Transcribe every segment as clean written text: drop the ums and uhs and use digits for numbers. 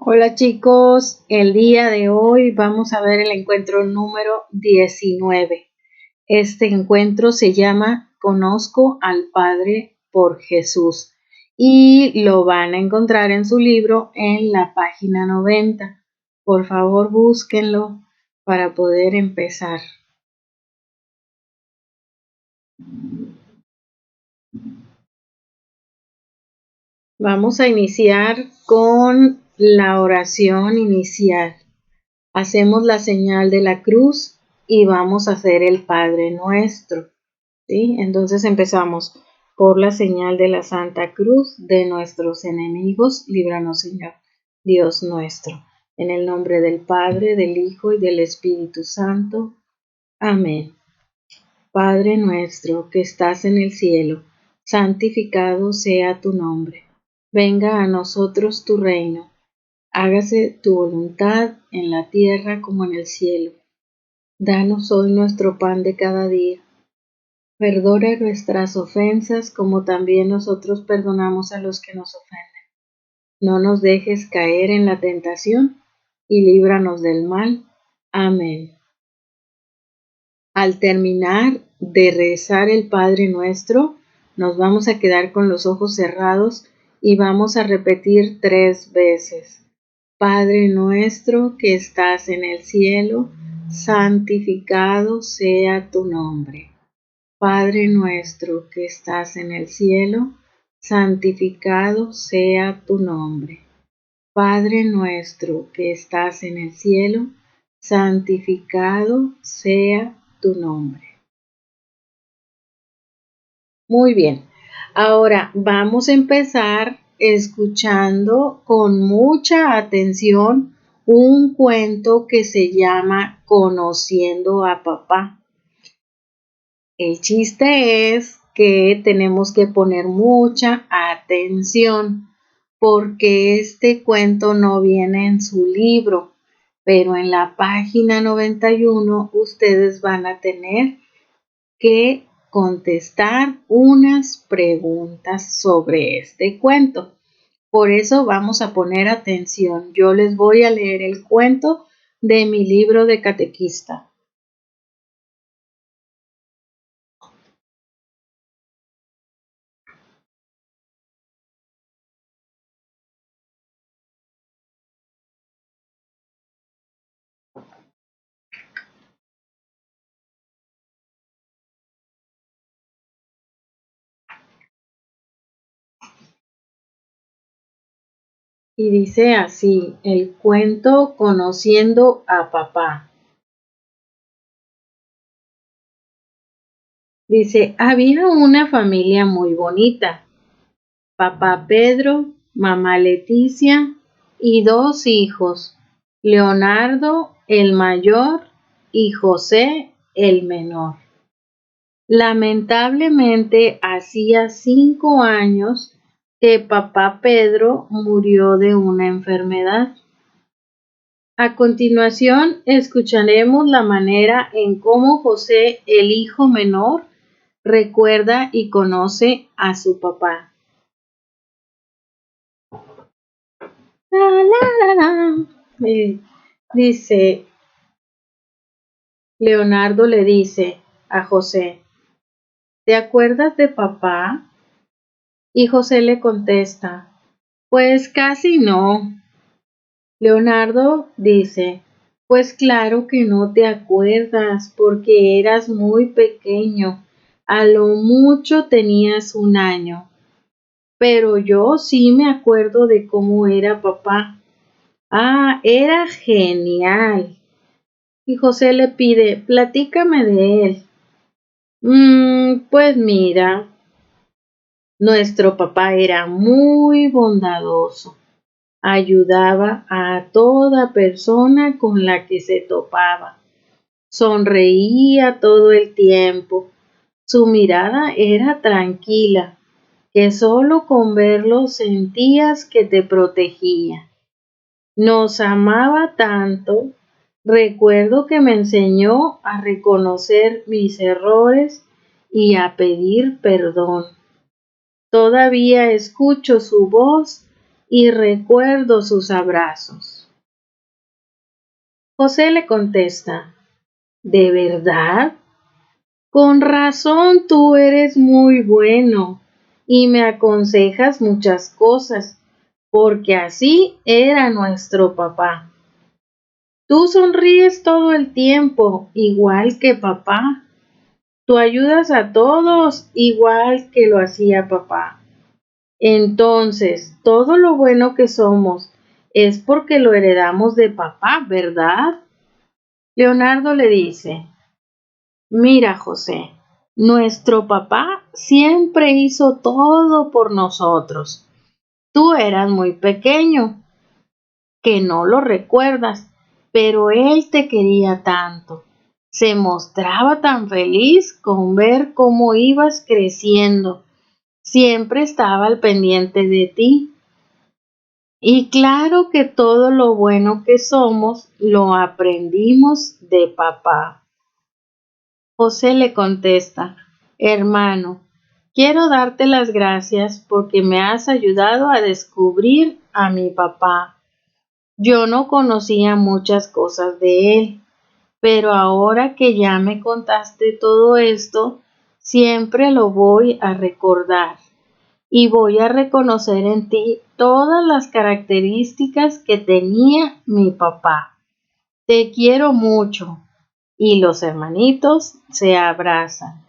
Hola chicos, el día de hoy vamos a ver el encuentro número 19. Este encuentro se llama Conozco al Padre por Jesús y lo van a encontrar en su libro en la página 90. Por favor, búsquenlo para poder empezar. Vamos a iniciar con la oración inicial. Hacemos la señal de la cruz y vamos a hacer el Padre Nuestro, ¿sí? Entonces empezamos por la señal de la Santa Cruz de nuestros enemigos, líbranos Señor, Dios nuestro. En el nombre del Padre, del Hijo y del Espíritu Santo. Amén. Padre nuestro que estás en el cielo, santificado sea tu nombre. Venga a nosotros tu reino. Hágase tu voluntad en la tierra como en el cielo. Danos hoy nuestro pan de cada día. Perdona nuestras ofensas como también nosotros perdonamos a los que nos ofenden. No nos dejes caer en la tentación y líbranos del mal. Amén. Al terminar de rezar el Padre Nuestro, nos vamos a quedar con los ojos cerrados y vamos a repetir 3 veces. Padre nuestro que estás en el cielo, santificado sea tu nombre. Padre nuestro que estás en el cielo, santificado sea tu nombre. Padre nuestro que estás en el cielo, santificado sea tu nombre. Muy bien, ahora vamos a empezar escuchando con mucha atención un cuento que se llama Conociendo a Papá. El chiste es que tenemos que poner mucha atención porque este cuento no viene en su libro, pero en la página 91 ustedes van a tener que contestar unas preguntas sobre este cuento. Por eso vamos a poner atención. Yo les voy a leer el cuento de mi libro de catequista. Y dice así, el cuento Conociendo a Papá. Dice, había una familia muy bonita. Papá Pedro, mamá Leticia y 2 hijos, Leonardo el mayor y José el menor. Lamentablemente hacía 5 años que papá Pedro murió de una enfermedad. A continuación escucharemos la manera en cómo José, el hijo menor, recuerda y conoce a su papá. Dice, Leonardo le dice a José, ¿te acuerdas de papá? Y José le contesta, pues casi no. Leonardo dice, pues claro que no te acuerdas porque eras muy pequeño, a lo mucho tenías 1 año. Pero yo sí me acuerdo de cómo era papá. Ah, era genial. Y José le pide, platícame de él. Pues mira, nuestro papá era muy bondadoso. Ayudaba a toda persona con la que se topaba. Sonreía todo el tiempo. Su mirada era tranquila, que solo con verlo sentías que te protegía. Nos amaba tanto. Recuerdo que me enseñó a reconocer mis errores y a pedir perdón. Todavía escucho su voz y recuerdo sus abrazos. José le contesta, ¿de verdad? Con razón tú eres muy bueno y me aconsejas muchas cosas, porque así era nuestro papá. Tú sonríes todo el tiempo, igual que papá. Tú ayudas a todos, igual que lo hacía papá. Entonces, todo lo bueno que somos es porque lo heredamos de papá, ¿verdad? Leonardo le dice, mira, José, nuestro papá siempre hizo todo por nosotros. Tú eras muy pequeño, que no lo recuerdas, pero él te quería tanto. Se mostraba tan feliz con ver cómo ibas creciendo. Siempre estaba al pendiente de ti. Y claro que todo lo bueno que somos lo aprendimos de papá. José le contesta, hermano, quiero darte las gracias porque me has ayudado a descubrir a mi papá. Yo no conocía muchas cosas de él, pero ahora que ya me contaste todo esto, siempre lo voy a recordar y voy a reconocer en ti todas las características que tenía mi papá. Te quiero mucho. Y los hermanitos se abrazan.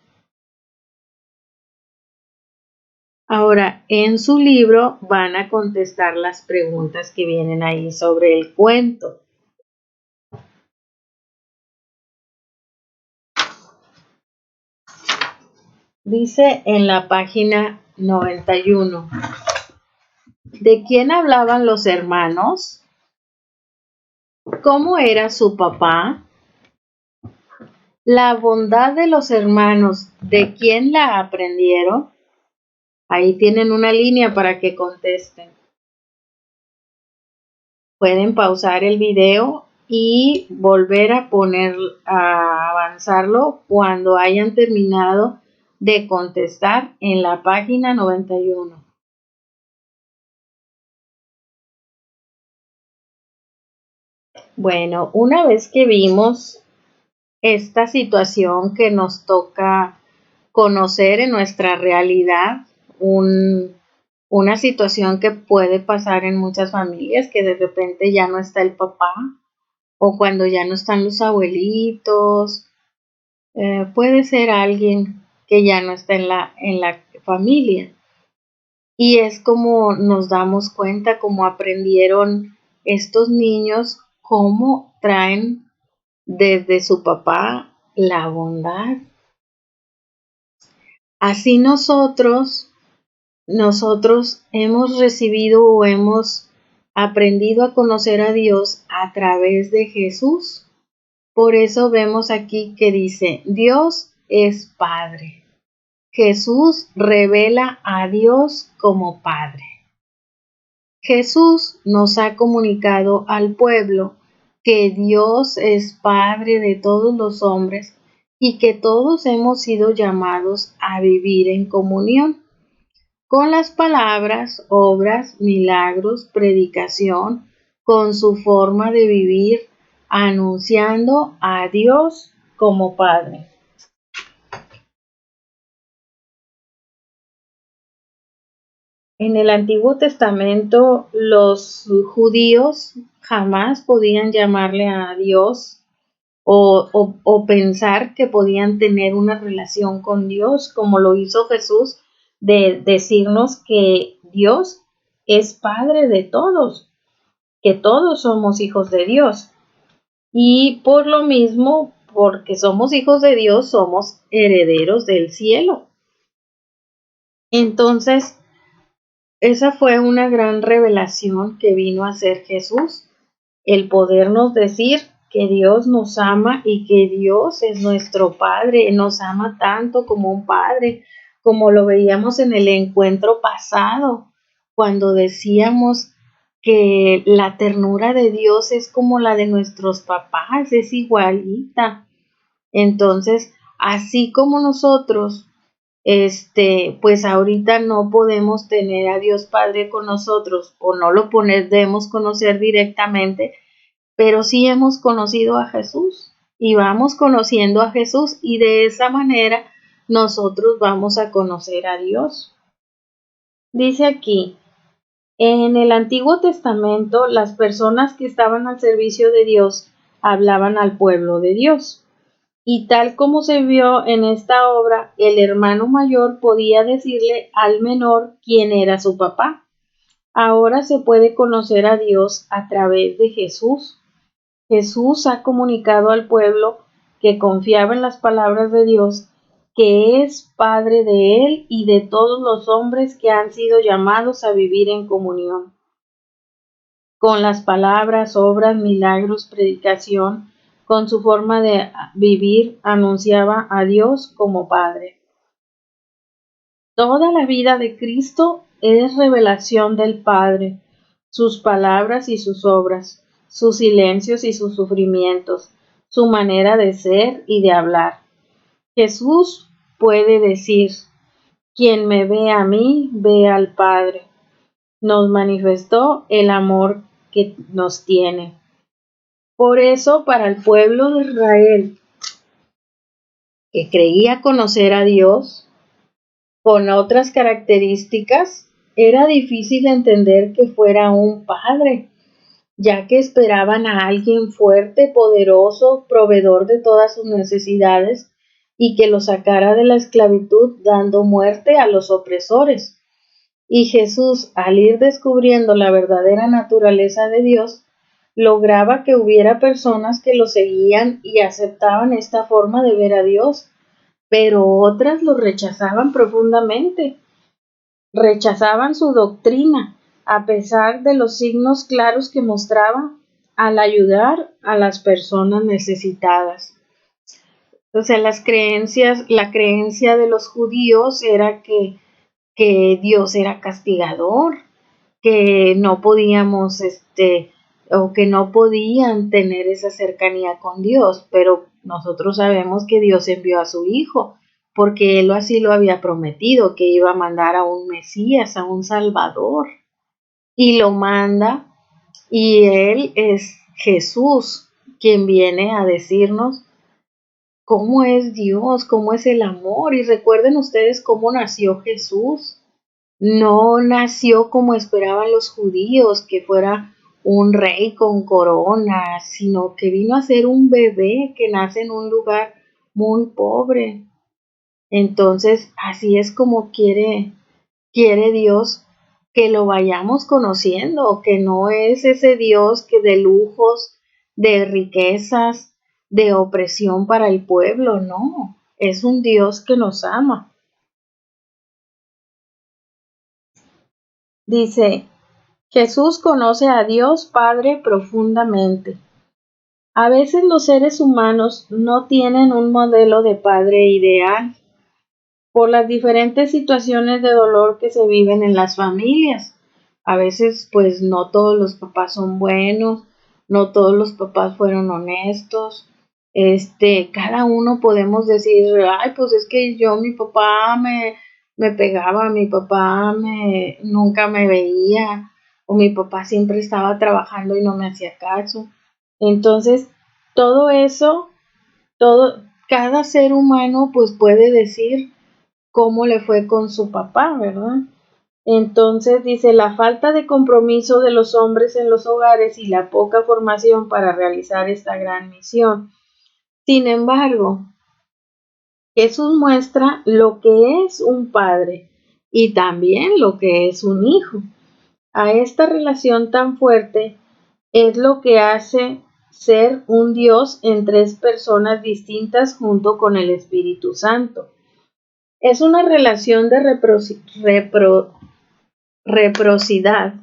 Ahora, en su libro van a contestar las preguntas que vienen ahí sobre el cuento. Dice en la página 91, ¿de quién hablaban los hermanos? ¿Cómo era su papá? La bondad de los hermanos, ¿de quién la aprendieron? Ahí tienen una línea para que contesten. Pueden pausar el video y volver a avanzarlo cuando hayan terminado de contestar en la página 91. Bueno, una vez que vimos esta situación que nos toca conocer en nuestra realidad, una situación que puede pasar en muchas familias, que de repente ya no está el papá o cuando ya no están los abuelitos, puede ser alguien que ya no está en la familia. Y es como nos damos cuenta, cómo aprendieron estos niños, cómo traen desde su papá la bondad. Así nosotros hemos recibido o hemos aprendido a conocer a Dios a través de Jesús. Por eso vemos aquí que dice, Dios es Padre. Jesús revela a Dios como Padre. Jesús nos ha comunicado al pueblo que Dios es Padre de todos los hombres y que todos hemos sido llamados a vivir en comunión con las palabras, obras, milagros, predicación, con su forma de vivir, anunciando a Dios como Padre. En el Antiguo Testamento, los judíos jamás podían llamarle a Dios o pensar que podían tener una relación con Dios, como lo hizo Jesús, de decirnos que Dios es Padre de todos, que todos somos hijos de Dios. Y por lo mismo, porque somos hijos de Dios, somos herederos del cielo. Entonces, esa fue una gran revelación que vino a hacer Jesús, el podernos decir que Dios nos ama y que Dios es nuestro Padre, nos ama tanto como un Padre, como lo veíamos en el encuentro pasado, cuando decíamos que la ternura de Dios es como la de nuestros papás, es igualita. Entonces, así como nosotros pues ahorita no podemos tener a Dios Padre con nosotros o no lo podemos conocer directamente, pero sí hemos conocido a Jesús y vamos conociendo a Jesús y de esa manera nosotros vamos a conocer a Dios. Dice aquí, en el Antiguo Testamento las personas que estaban al servicio de Dios hablaban al pueblo de Dios. Y tal como se vio en esta obra, el hermano mayor podía decirle al menor quién era su papá. Ahora se puede conocer a Dios a través de Jesús. Jesús ha comunicado al pueblo que confiaba en las palabras de Dios, que es Padre de él y de todos los hombres que han sido llamados a vivir en comunión. Con las palabras, obras, milagros, predicación, con su forma de vivir, anunciaba a Dios como Padre. Toda la vida de Cristo es revelación del Padre, sus palabras y sus obras, sus silencios y sus sufrimientos, su manera de ser y de hablar. Jesús puede decir, quien me ve a mí, ve al Padre. Nos manifestó el amor que nos tiene. Por eso, para el pueblo de Israel, que creía conocer a Dios con otras características, era difícil entender que fuera un padre, ya que esperaban a alguien fuerte, poderoso, proveedor de todas sus necesidades y que lo sacara de la esclavitud dando muerte a los opresores. Y Jesús, al ir descubriendo la verdadera naturaleza de Dios, lograba que hubiera personas que lo seguían y aceptaban esta forma de ver a Dios, pero otras lo rechazaban profundamente, rechazaban su doctrina, a pesar de los signos claros que mostraba al ayudar a las personas necesitadas. Entonces, la creencia de los judíos era que Dios era castigador, que no podíamos, o que no podían tener esa cercanía con Dios, pero nosotros sabemos que Dios envió a su Hijo, porque Él así lo había prometido, que iba a mandar a un Mesías, a un Salvador, y lo manda, y Él es Jesús, quien viene a decirnos cómo es Dios, cómo es el amor, y recuerden ustedes cómo nació Jesús. No nació como esperaban los judíos, que fuera un rey con corona, sino que vino a ser un bebé que nace en un lugar muy pobre. Entonces, así es como quiere Dios que lo vayamos conociendo, que no es ese Dios que de lujos, de riquezas, de opresión para el pueblo, no, es un Dios que nos ama. Dice, Jesús conoce a Dios Padre profundamente. A veces los seres humanos no tienen un modelo de padre ideal por las diferentes situaciones de dolor que se viven en las familias. A veces, pues no todos los papás son buenos, no todos los papás fueron honestos. Cada uno podemos decir, ay, pues es que mi papá me pegaba, mi papá nunca me veía, o mi papá siempre estaba trabajando y no me hacía caso. Entonces, todo eso, cada ser humano pues puede decir cómo le fue con su papá, ¿verdad? Entonces dice, la falta de compromiso de los hombres en los hogares y la poca formación para realizar esta gran misión. Sin embargo, Jesús muestra lo que es un padre y también lo que es un hijo. A esta relación tan fuerte es lo que hace ser un Dios en tres personas distintas junto con el Espíritu Santo. Es una relación de reciprocidad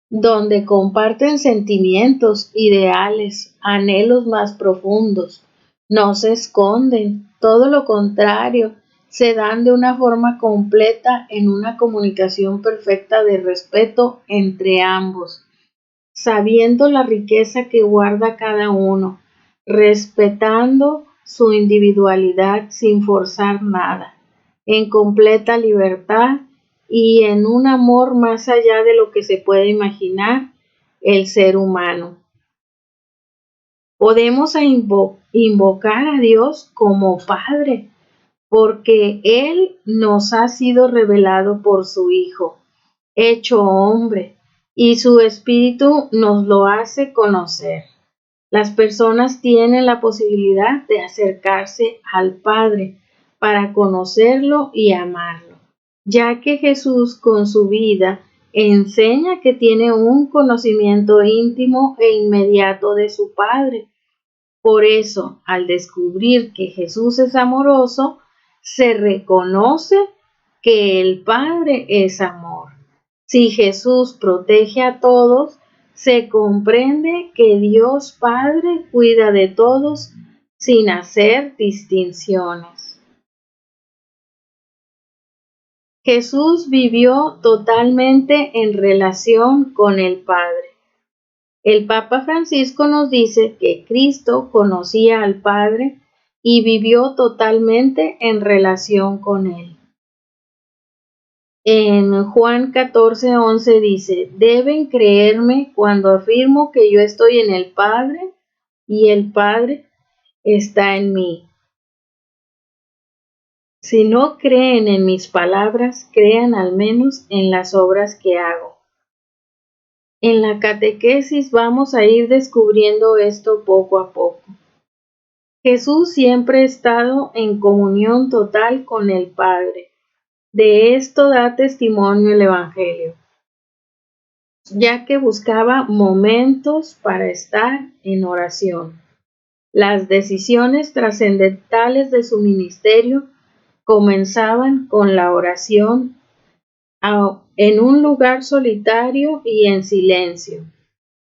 donde comparten sentimientos, ideales, anhelos más profundos. No se esconden, todo lo contrario, se dan de una forma completa en una comunicación perfecta de respeto entre ambos, sabiendo la riqueza que guarda cada uno, respetando su individualidad sin forzar nada. en completa libertad y en un amor más allá de lo que se puede imaginar el ser humano. Podemos invocar a Dios como Padre, porque Él nos ha sido revelado por su Hijo, hecho hombre, y su Espíritu nos lo hace conocer. Las personas tienen la posibilidad de acercarse al Padre para conocerlo y amarlo, ya que Jesús con su vida enseña que tiene un conocimiento íntimo e inmediato de su Padre. Por eso, al descubrir que Jesús es amoroso, se reconoce que el Padre es amor. Si Jesús protege a todos, se comprende que Dios Padre cuida de todos sin hacer distinciones. Jesús vivió totalmente en relación con el Padre. El Papa Francisco nos dice que Cristo conocía al Padre y vivió totalmente en relación con Él. En Juan 14:11 dice, deben creerme cuando afirmo que yo estoy en el Padre y el Padre está en mí. Si no creen en mis palabras, crean al menos en las obras que hago. En la catequesis vamos a ir descubriendo esto poco a poco. Jesús siempre ha estado en comunión total con el Padre. De esto da testimonio el Evangelio, ya que buscaba momentos para estar en oración. Las decisiones trascendentales de su ministerio comenzaban con la oración en un lugar solitario y en silencio.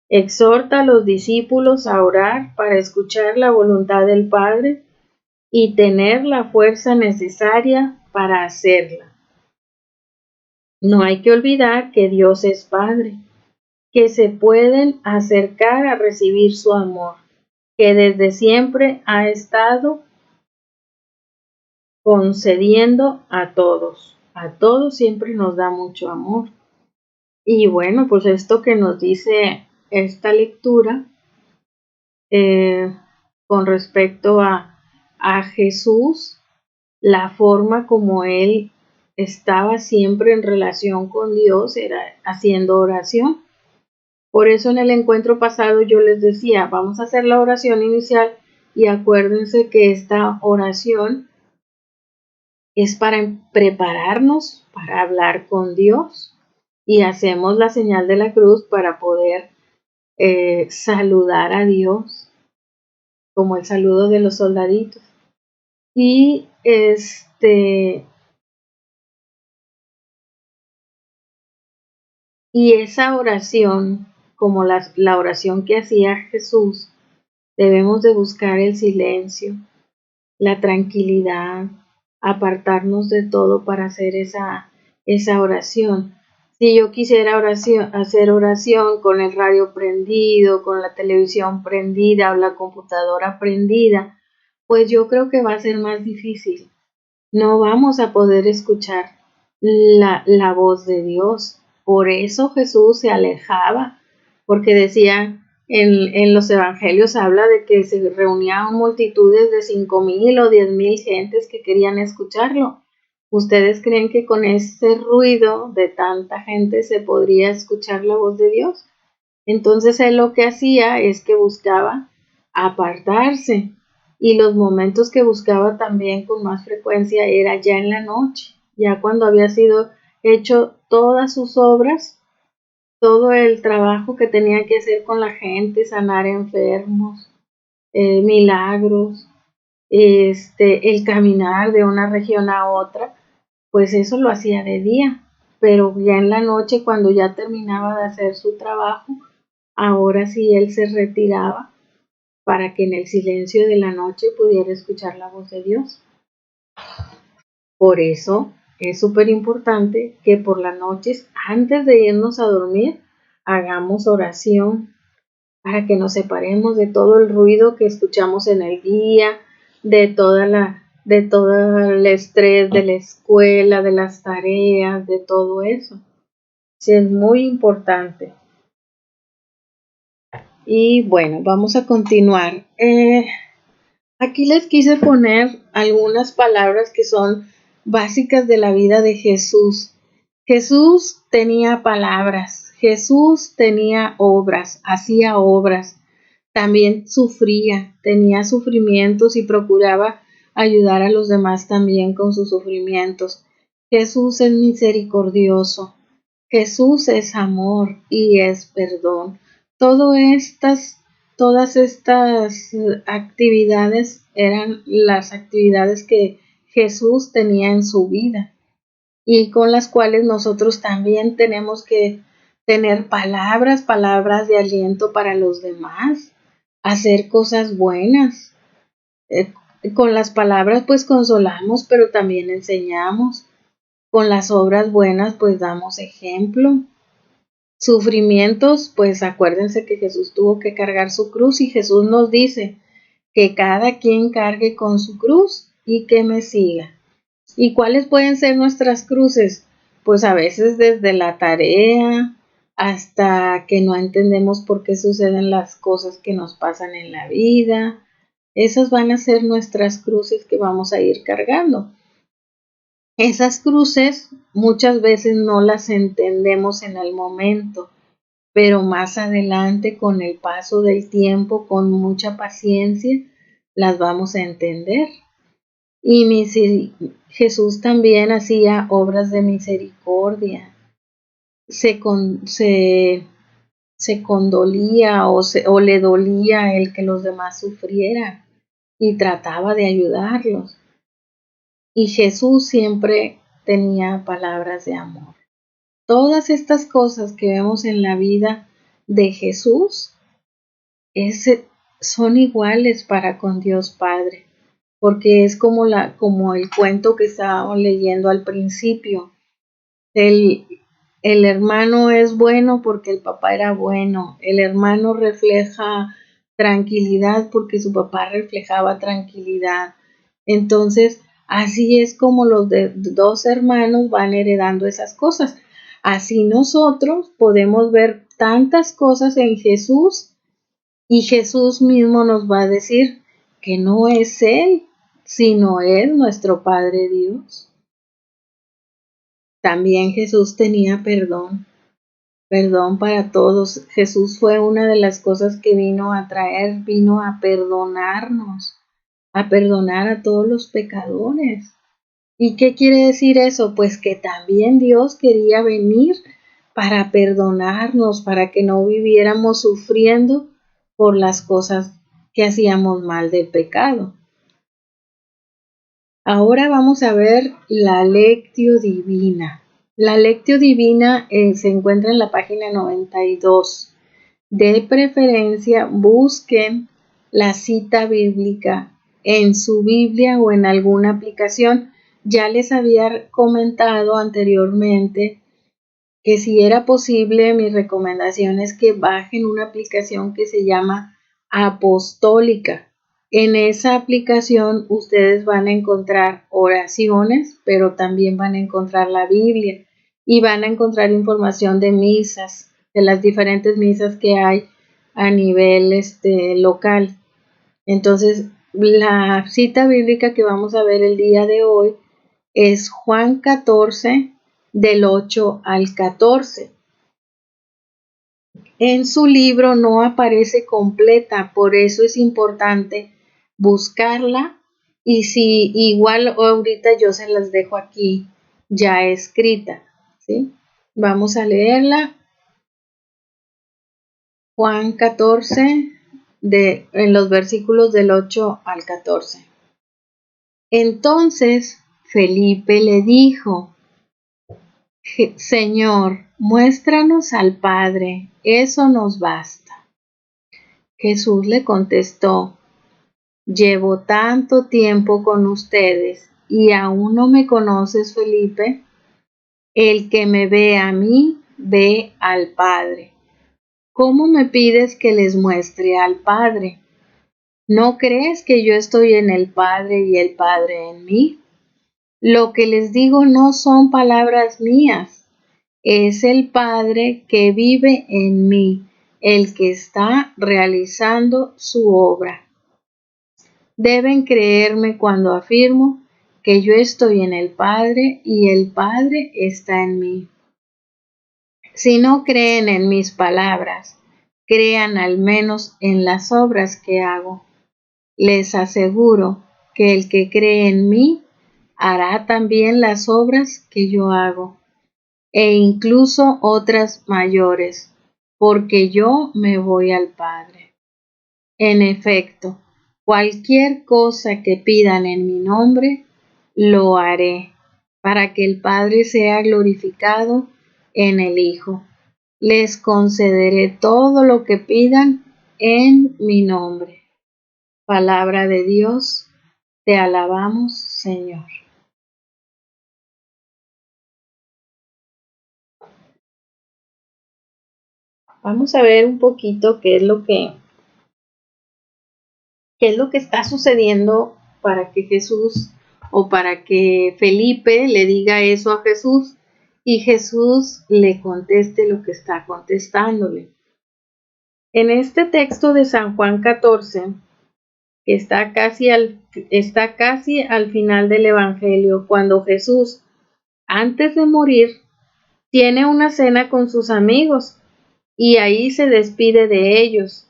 Exhorta a los discípulos a orar para escuchar la voluntad del Padre y tener la fuerza necesaria para hacerla. No hay que olvidar que Dios es Padre, que se pueden acercar a recibir su amor, que desde siempre ha estado concediendo a todos. A todos siempre nos da mucho amor. Y bueno, pues esto que nos dice esta lectura con respecto a Jesús, la forma como él estaba siempre en relación con Dios era haciendo oración. Por eso en el encuentro pasado yo les decía, vamos a hacer la oración inicial y acuérdense que esta oración es para prepararnos para hablar con Dios y hacemos la señal de la cruz para poder saludar a Dios como el saludo de los soldaditos. Y esa oración, como la oración que hacía Jesús, debemos de buscar el silencio, la tranquilidad, apartarnos de todo para hacer esa oración. Si yo quisiera hacer oración con el radio prendido, con la televisión prendida o la computadora prendida, pues yo creo que va a ser más difícil. No vamos a poder escuchar la voz de Dios. Por eso Jesús se alejaba, porque decía en los evangelios habla de que se reunían multitudes de 5,000 o 10,000 gentes que querían escucharlo. ¿Ustedes creen que con ese ruido de tanta gente se podría escuchar la voz de Dios? Entonces él lo que hacía es que buscaba apartarse, y los momentos que buscaba también con más frecuencia era ya en la noche, ya cuando había sido hecho todas sus obras, todo el trabajo que tenía que hacer con la gente, sanar enfermos, milagros, el caminar de una región a otra, pues eso lo hacía de día, pero ya en la noche cuando ya terminaba de hacer su trabajo, ahora sí él se retiraba para que en el silencio de la noche pudiera escuchar la voz de Dios. Por eso es súper importante que por las noches, antes de irnos a dormir, hagamos oración para que nos separemos de todo el ruido que escuchamos en el día, de toda de todo el estrés de la escuela, de las tareas, de todo eso. Sí, es muy importante. Y bueno, vamos a continuar. Aquí les quise poner algunas palabras que son básicas de la vida de Jesús. Jesús tenía palabras, Jesús tenía obras, hacía obras, también sufría, tenía sufrimientos y procuraba ayudar a los demás también con sus sufrimientos. Jesús es misericordioso, Jesús es amor y es perdón. Todas estas actividades eran las actividades que Jesús tenía en su vida y con las cuales nosotros también tenemos que tener palabras de aliento para los demás, hacer cosas buenas. Eh, con las palabras pues consolamos, pero también enseñamos. Con las obras buenas pues damos ejemplo. Sufrimientos, pues acuérdense que Jesús tuvo que cargar su cruz y Jesús nos dice que cada quien cargue con su cruz y que me siga. ¿Y cuáles pueden ser nuestras cruces? Pues a veces desde la tarea hasta que no entendemos por qué suceden las cosas que nos pasan en la vida. Esas van a ser nuestras cruces que vamos a ir cargando. Esas cruces muchas veces no las entendemos en el momento, pero más adelante, con el paso del tiempo, con mucha paciencia, las vamos a entender. Y Jesús también hacía obras de misericordia. Se condolía o le dolía el que los demás sufrieran y trataba de ayudarlos. Y Jesús siempre tenía palabras de amor. Todas estas cosas que vemos en la vida de Jesús son iguales para con Dios Padre, porque es como el cuento que estábamos leyendo al principio. El, el hermano es bueno porque el papá era bueno. El hermano refleja tranquilidad porque su papá reflejaba tranquilidad. Entonces, así es como los dos hermanos van heredando esas cosas. Así nosotros podemos ver tantas cosas en Jesús y Jesús mismo nos va a decir que no es Él, sino es nuestro Padre Dios. También Jesús tenía perdón para todos. Jesús fue una de las cosas que vino a traer, vino a perdonarnos, a perdonar a todos los pecadores. ¿Y qué quiere decir eso? Pues que también Dios quería venir para perdonarnos, para que no viviéramos sufriendo por las cosas que hacíamos mal del pecado. Ahora vamos a ver la Lectio Divina. La Lectio Divina se encuentra en la página 92. De preferencia, busquen la cita bíblica en su Biblia o en alguna aplicación. Ya les había comentado anteriormente que si era posible, mi recomendación es que bajen una aplicación que se llama Apostólica. En esa aplicación ustedes van a encontrar oraciones, pero también van a encontrar la Biblia y van a encontrar información de misas, de las diferentes misas que hay a nivel local. Entonces, la cita bíblica que vamos a ver el día de hoy es Juan 14, del 8 al 14. En su libro no aparece completa, por eso es importante buscarla y si igual ahorita yo se las dejo aquí ya escrita, ¿sí? Vamos a leerla. Juan 14, en los versículos del 8 al 14. Entonces Felipe le dijo: Señor, muéstranos al Padre, eso nos basta. Jesús le contestó: Llevo tanto tiempo con ustedes y aún no me conoces, Felipe. El que me ve a mí, ve al Padre. ¿Cómo me pides que les muestre al Padre? ¿No crees que yo estoy en el Padre y el Padre en mí? Lo que les digo no son palabras mías, es el Padre que vive en mí, el que está realizando su obra. Deben creerme cuando afirmo que yo estoy en el Padre y el Padre está en mí. Si no creen en mis palabras, crean al menos en las obras que hago. Les aseguro que el que cree en mí hará también las obras que yo hago, e incluso otras mayores, porque yo me voy al Padre. En efecto, cualquier cosa que pidan en mi nombre, lo haré, para que el Padre sea glorificado en el Hijo. Les concederé todo lo que pidan en mi nombre. Palabra de Dios, te alabamos, Señor. Vamos a ver un poquito qué es lo que está sucediendo para que Jesús o para que Felipe le diga eso a Jesús y Jesús le conteste lo que está contestándole. En este texto de San Juan 14, que está casi al final del Evangelio, cuando Jesús, antes de morir, tiene una cena con sus amigos y ahí se despide de ellos.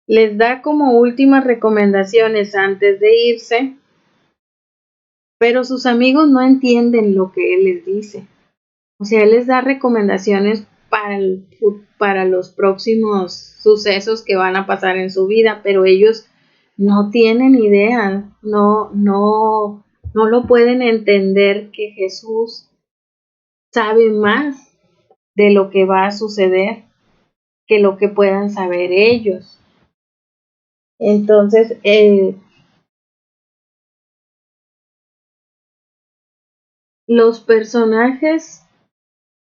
Les da como últimas recomendaciones antes de irse, pero sus amigos no entienden lo que él les dice. O sea, él les da recomendaciones para los próximos sucesos que van a pasar en su vida, pero ellos no tienen idea, no lo pueden entender que Jesús sabe más de lo que va a suceder que lo que puedan saber ellos. Entonces, los personajes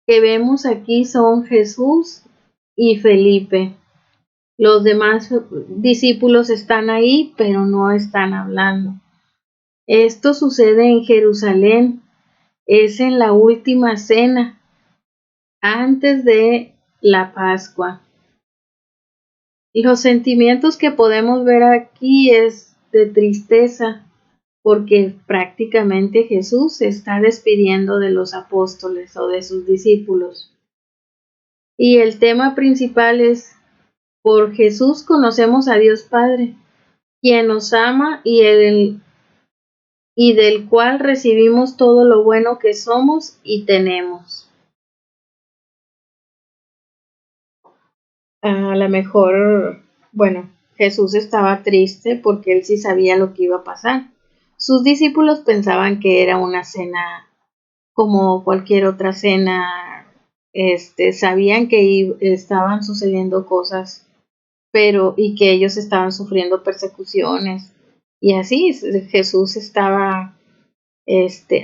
que vemos aquí son Jesús y Felipe. Los demás discípulos están ahí, pero no están hablando. Esto sucede en Jerusalén, es en la última cena, antes de la Pascua. Los sentimientos que podemos ver aquí es de tristeza, porque prácticamente Jesús se está despidiendo de los apóstoles o de sus discípulos. Y el tema principal es: por Jesús conocemos a Dios Padre, quien nos ama y del cual recibimos todo lo bueno que somos y tenemos. A lo mejor, bueno, Jesús estaba triste porque él sí sabía lo que iba a pasar. Sus discípulos pensaban que era una cena como cualquier otra cena, sabían que estaban sucediendo cosas, pero y que ellos estaban sufriendo persecuciones y así. Jesús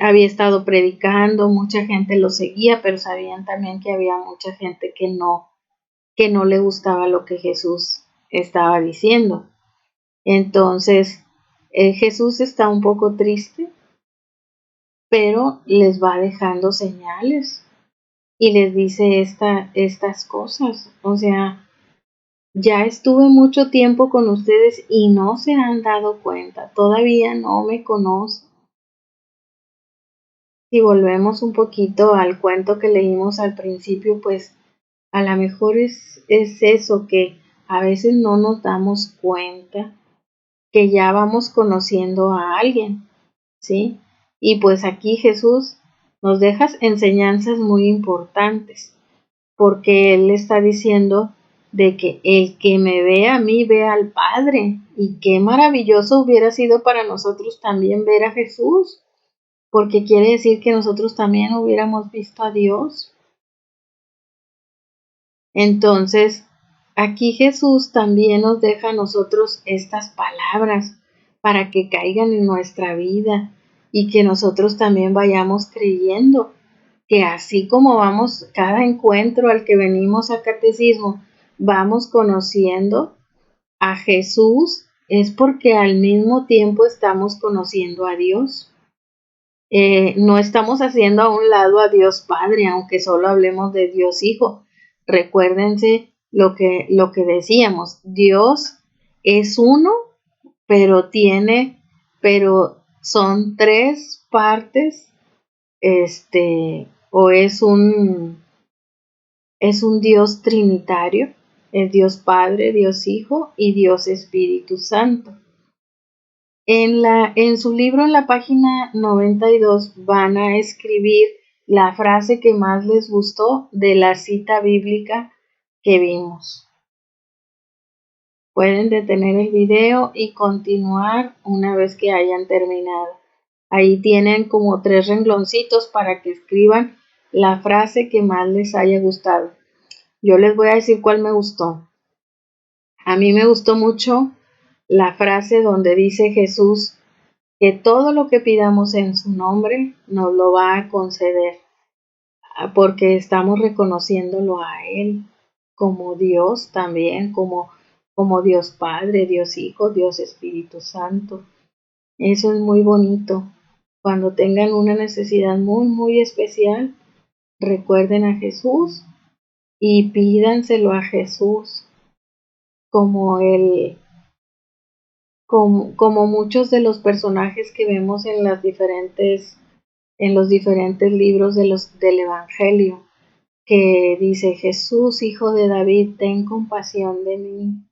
había estado predicando, mucha gente lo seguía, pero sabían también que había mucha gente que no le gustaba lo que Jesús estaba diciendo. Entonces, Jesús está un poco triste, pero les va dejando señales y les dice estas cosas. O sea, ya estuve mucho tiempo con ustedes y no se han dado cuenta, todavía no me conocen. Si volvemos un poquito al cuento que leímos al principio, pues a lo mejor es eso, que a veces no nos damos cuenta que ya vamos conociendo a alguien, ¿sí? Y pues aquí Jesús nos deja enseñanzas muy importantes, porque Él está diciendo de que el que me ve a mí ve al Padre, y qué maravilloso hubiera sido para nosotros también ver a Jesús, porque quiere decir que nosotros también hubiéramos visto a Dios. Entonces, aquí Jesús también nos deja a nosotros estas palabras para que caigan en nuestra vida y que nosotros también vayamos creyendo que así como vamos cada encuentro al que venimos a catecismo, vamos conociendo a Jesús es porque al mismo tiempo estamos conociendo a Dios. No estamos haciendo a un lado a Dios Padre, aunque solo hablemos de Dios Hijo. Recuérdense lo que decíamos, Dios es uno, pero son tres partes, o es un Dios trinitario, es Dios Padre, Dios Hijo y Dios Espíritu Santo. En su libro, en la página 92, van a escribir la frase que más les gustó de la cita bíblica que vimos. Pueden detener el video y continuar una vez que hayan terminado. Ahí tienen como 3 rengloncitos para que escriban la frase que más les haya gustado. Yo les voy a decir cuál me gustó. A mí me gustó mucho la frase donde dice Jesús que todo lo que pidamos en su nombre nos lo va a conceder, porque estamos reconociéndolo a Él como Dios también, como Dios Padre, Dios Hijo, Dios Espíritu Santo. Eso es muy bonito. Cuando tengan una necesidad muy, muy especial, recuerden a Jesús y pídanselo a Jesús como como muchos de los personajes que vemos en los diferentes libros del Evangelio, que dice Jesús, hijo de David, ten compasión de mí.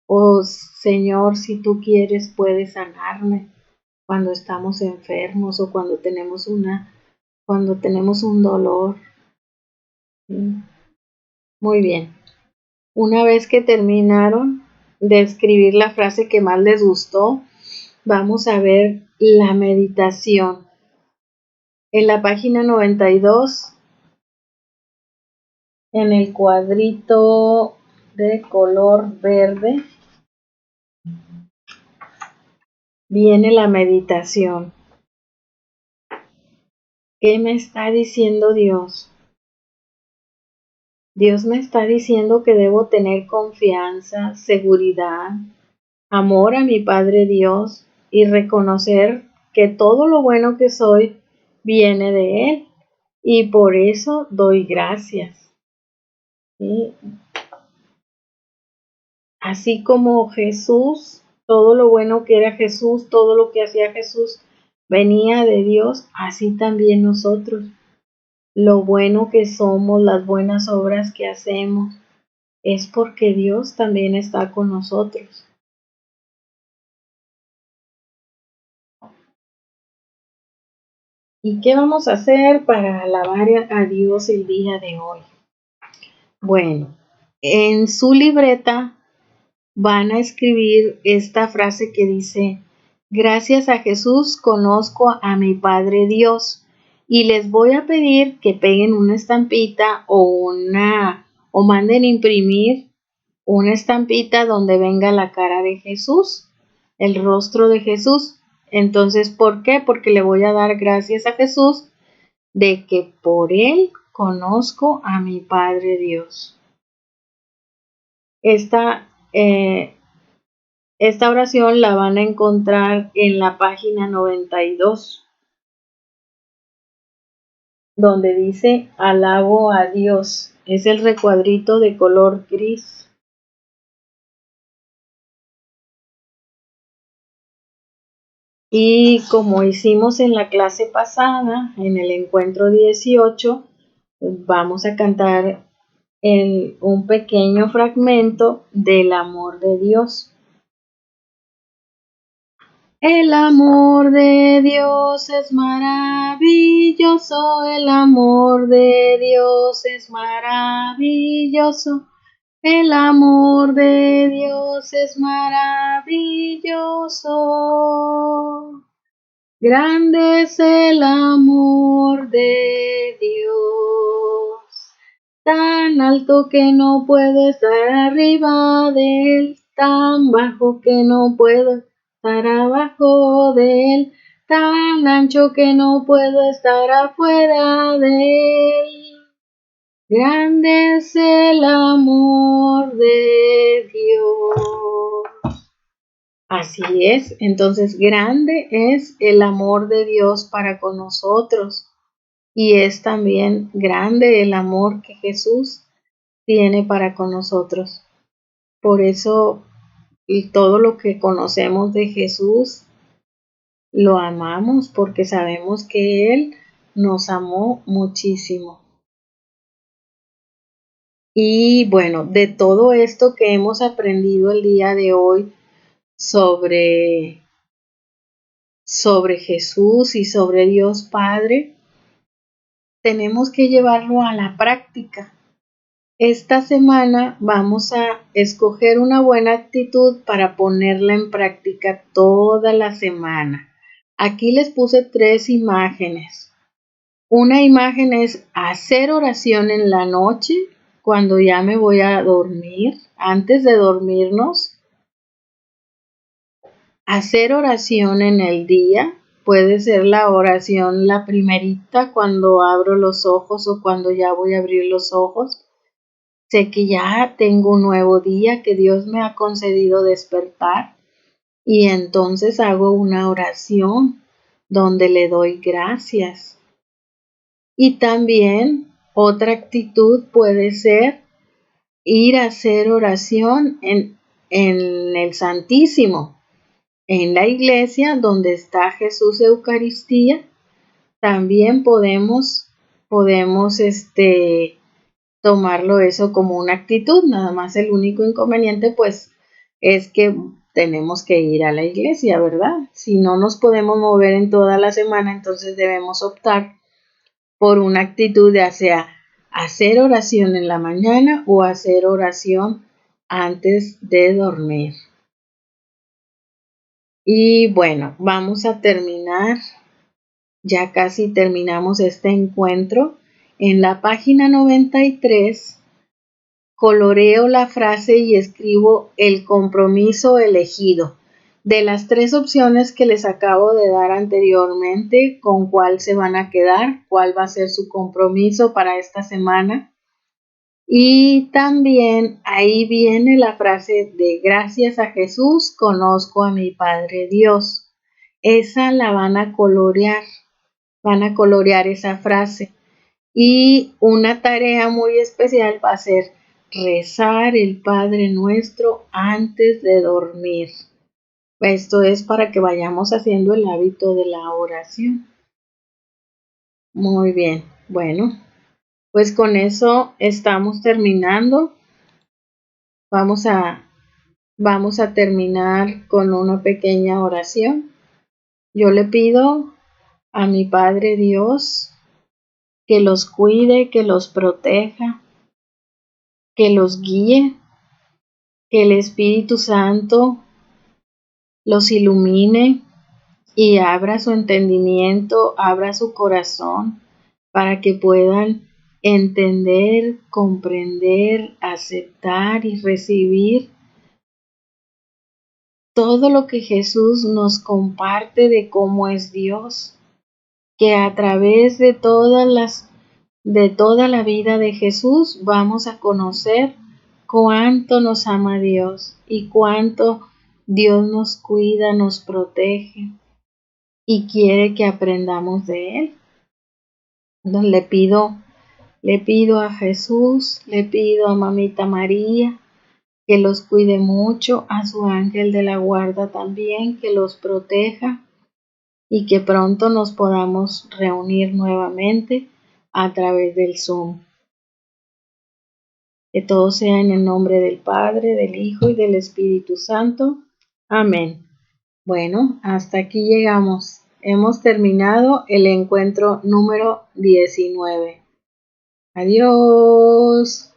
Oh Señor, si tú quieres, puedes sanarme cuando estamos enfermos o cuando tenemos un dolor. Muy bien. Una vez que terminaron de escribir la frase que más les gustó, vamos a ver la meditación. En la página 92, en el cuadrito de color verde, viene la meditación. ¿Qué me está diciendo Dios? Dios me está diciendo que debo tener confianza, seguridad, amor a mi Padre Dios y reconocer que todo lo bueno que soy viene de Él y por eso doy gracias. ¿Sí? Así como Jesús, todo lo bueno que era Jesús, todo lo que hacía Jesús venía de Dios, así también nosotros. Lo bueno que somos, las buenas obras que hacemos, es porque Dios también está con nosotros. ¿Y qué vamos a hacer para alabar a Dios el día de hoy? Bueno, en su libreta van a escribir esta frase que dice, gracias a Jesús conozco a mi Padre Dios, y les voy a pedir que peguen una estampita o manden imprimir una estampita donde venga la cara de Jesús, el rostro de Jesús. Entonces, ¿por qué? Porque le voy a dar gracias a Jesús de que por Él conozco a mi Padre Dios. Esta oración la van a encontrar en la página 92, donde dice alabo a Dios. Es el recuadrito de color gris. Y como hicimos en la clase pasada, en el encuentro 18, vamos a cantar un pequeño fragmento del amor de Dios. El amor de Dios es maravilloso, el amor de Dios es maravilloso, el amor de Dios es maravilloso. Grande es el amor de Dios, tan alto que no puedo estar arriba de Él, tan bajo que no puedo estar abajo de Él, tan ancho que no puedo estar afuera de Él. Grande es el amor de Dios. Así es, entonces grande es el amor de Dios para con nosotros y es también grande el amor que Jesús tiene para con nosotros. Por eso y todo lo que conocemos de Jesús lo amamos porque sabemos que Él nos amó muchísimo. Y bueno, de todo esto que hemos aprendido el día de hoy sobre Jesús y sobre Dios Padre, tenemos que llevarlo a la práctica. Esta semana vamos a escoger una buena actitud para ponerla en práctica toda la semana. Aquí les puse 3 imágenes. Una imagen es hacer oración en la noche, cuando ya me voy a dormir, antes de dormirnos. Hacer oración en el día, puede ser la oración la primerita cuando abro los ojos o cuando ya voy a abrir los ojos. Sé que ya tengo un nuevo día, que Dios me ha concedido despertar y entonces hago una oración donde le doy gracias. Y también otra actitud puede ser ir a hacer oración en el Santísimo, en la iglesia donde está Jesús Eucaristía. También podemos tomarlo eso como una actitud, nada más el único inconveniente pues es que tenemos que ir a la iglesia, ¿verdad? Si no nos podemos mover en toda la semana, entonces debemos optar por una actitud de hacer oración en la mañana o hacer oración antes de dormir. Y bueno, vamos a terminar, ya casi terminamos este encuentro. En la página 93 coloreo la frase y escribo el compromiso elegido. De las 3 opciones que les acabo de dar anteriormente, ¿con cuál se van a quedar? ¿Cuál va a ser su compromiso para esta semana? Y también ahí viene la frase de gracias a Jesús conozco a mi Padre Dios. Esa la van a colorear esa frase. Y una tarea muy especial va a ser rezar el Padre Nuestro antes de dormir. Esto es para que vayamos haciendo el hábito de la oración. Muy bien, bueno, pues con eso estamos terminando. Vamos a terminar con una pequeña oración. Yo le pido a mi Padre Dios que los cuide, que los proteja, que los guíe, que el Espíritu Santo los ilumine y abra su entendimiento, abra su corazón para que puedan entender, comprender, aceptar y recibir todo lo que Jesús nos comparte de cómo es Dios, que a través de toda la vida de Jesús vamos a conocer cuánto nos ama Dios y cuánto Dios nos cuida, nos protege y quiere que aprendamos de Él. Entonces le pido a Jesús, le pido a Mamita María que los cuide mucho, a su ángel de la guarda también, que los proteja y que pronto nos podamos reunir nuevamente a través del Zoom. Que todo sea en el nombre del Padre, del Hijo y del Espíritu Santo. Amén. Bueno, hasta aquí llegamos. Hemos terminado el encuentro número 19. Adiós.